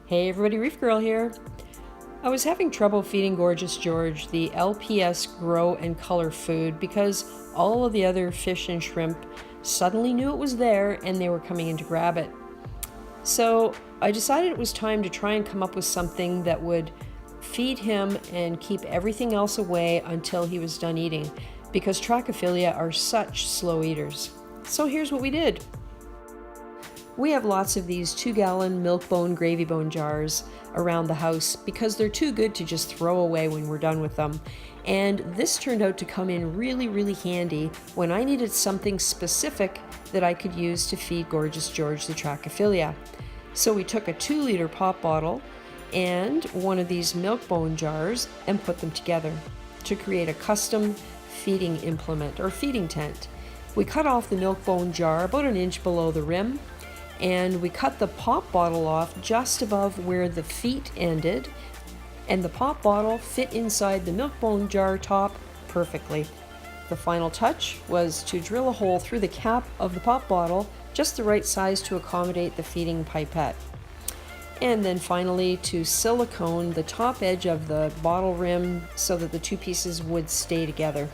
Hey everybody, Reef Girl here. I was having trouble feeding Gorgeous George the LPS Grow and Color food because all of the other fish and shrimp suddenly knew it was there and they were coming in to grab it. So I decided it was time to try and come up with something that would feed him and keep everything else away until he was done eating, because Trachyphyllia are such slow eaters. So here's what we did. We have lots of these 2-gallon milk bone gravy bone jars around the house because they're too good to just throw away when we're done with them. And this turned out to come in really handy when I needed something specific that I could use to feed Gorgeous George the Trachyphyllia. So we took a 2-liter pop bottle and one of these milk bone jars and put them together to create a custom feeding implement or feeding tent. We cut off the milk bone jar about an inch below the rim, and we cut the pop bottle off just above where the feet ended, and the pop bottle fit inside the milk bone jar top perfectly. The final touch was to drill a hole through the cap of the pop bottle, just the right size to accommodate the feeding pipette. And then finally to silicone the top edge of the bottle rim so that the two pieces would stay together.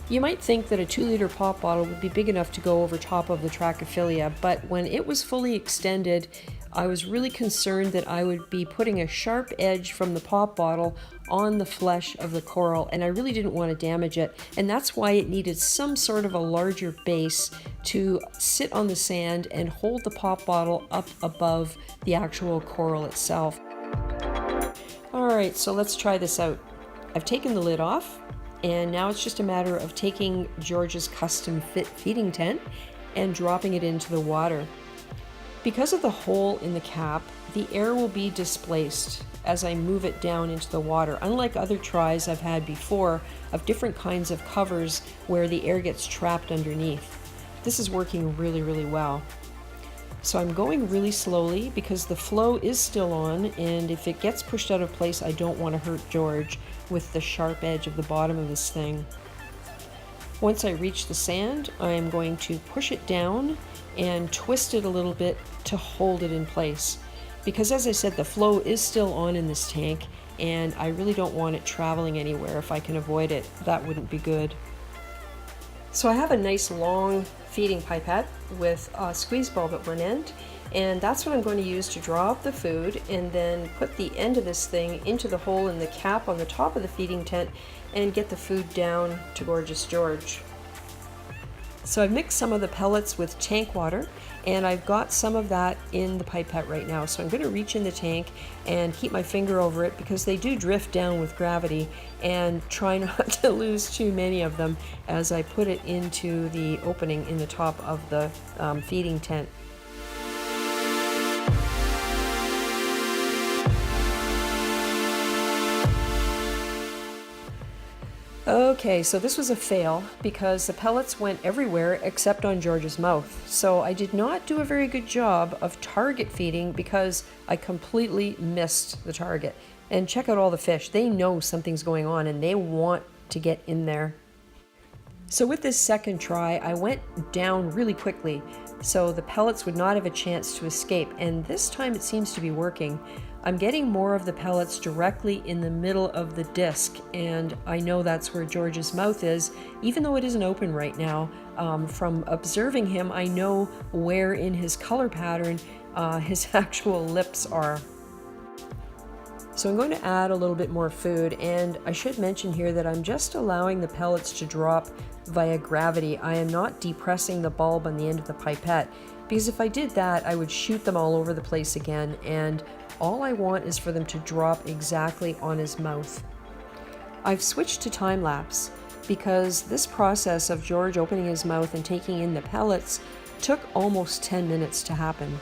You might think that a 2-liter pop bottle would be big enough to go over top of the Trachyphyllia, but when it was fully extended, I was really concerned that I would be putting a sharp edge from the pop bottle on the flesh of the coral, and I really didn't want to damage it, and that's why it needed some sort of a larger base to sit on the sand and hold the pop bottle up above the actual coral itself. Alright, so let's try this out. I've taken the lid off, and now it's just a matter of taking George's custom fit feeding tent and dropping it into the water. Because of the hole in the cap, the air will be displaced as I move it down into the water, unlike other tries I've had before of different kinds of covers where the air gets trapped underneath. This is working really well. So I'm going really slowly because the flow is still on, and if it gets pushed out of place, I don't want to hurt George with the sharp edge of the bottom of this thing. Once I reach the sand, I'm going to push it down and twist it a little bit to hold it in place. Because as I said, the flow is still on in this tank, and I really don't want it traveling anywhere. If I can avoid it, that wouldn't be good. So I have a nice long feeding pipette with a squeeze bulb at one end, and that's what I'm going to use to draw up the food and then put the end of this thing into the hole in the cap on the top of the feeding tent and get the food down to Gorgeous George. So I've mixed some of the pellets with tank water, and I've got some of that in the pipette right now. So I'm going to reach in the tank and keep my finger over it because they do drift down with gravity, and try not to lose too many of them as I put it into the opening in the top of the feeding tent. Okay, so this was a fail because the pellets went everywhere except on George's mouth. So I did not do a very good job of target feeding because I completely missed the target. And check out all the fish. They know something's going on and they want to get in there. So with this second try, I went down really quickly so the pellets would not have a chance to escape, and this time it seems to be working. I'm getting more of the pellets directly in the middle of the disc, and I know that's where George's mouth is, even though it isn't open right now. From observing him, I know where in his color pattern his actual lips are. So I'm going to add a little bit more food, and I should mention here that I'm just allowing the pellets to drop via gravity. I am not depressing the bulb on the end of the pipette, because if I did that, I would shoot them all over the place again, and all I want is for them to drop exactly on his mouth. I've switched to time lapse because this process of George opening his mouth and taking in the pellets took almost 10 minutes to happen.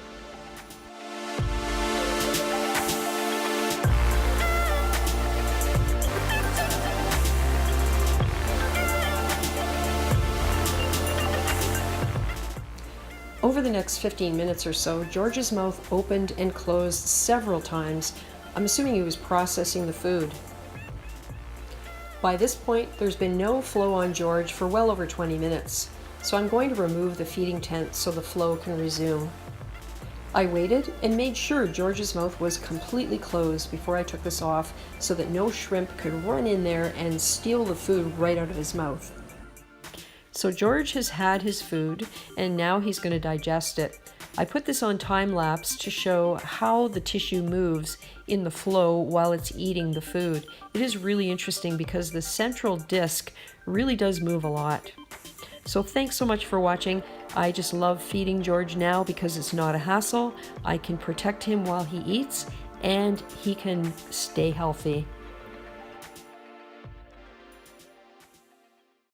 Over the next 15 minutes or so, George's mouth opened and closed several times. I'm assuming he was processing the food. By this point, there's been no flow on George for well over 20 minutes, so I'm going to remove the feeding tent so the flow can resume. I waited and made sure George's mouth was completely closed before I took this off so that no shrimp could run in there and steal the food right out of his mouth. So George has had his food and now he's going to digest it. I put this on time lapse to show how the tissue moves in the flow while it's eating the food. It is really interesting because the central disc really does move a lot. So thanks so much for watching. I just love feeding George now because it's not a hassle. I can protect him while he eats and he can stay healthy.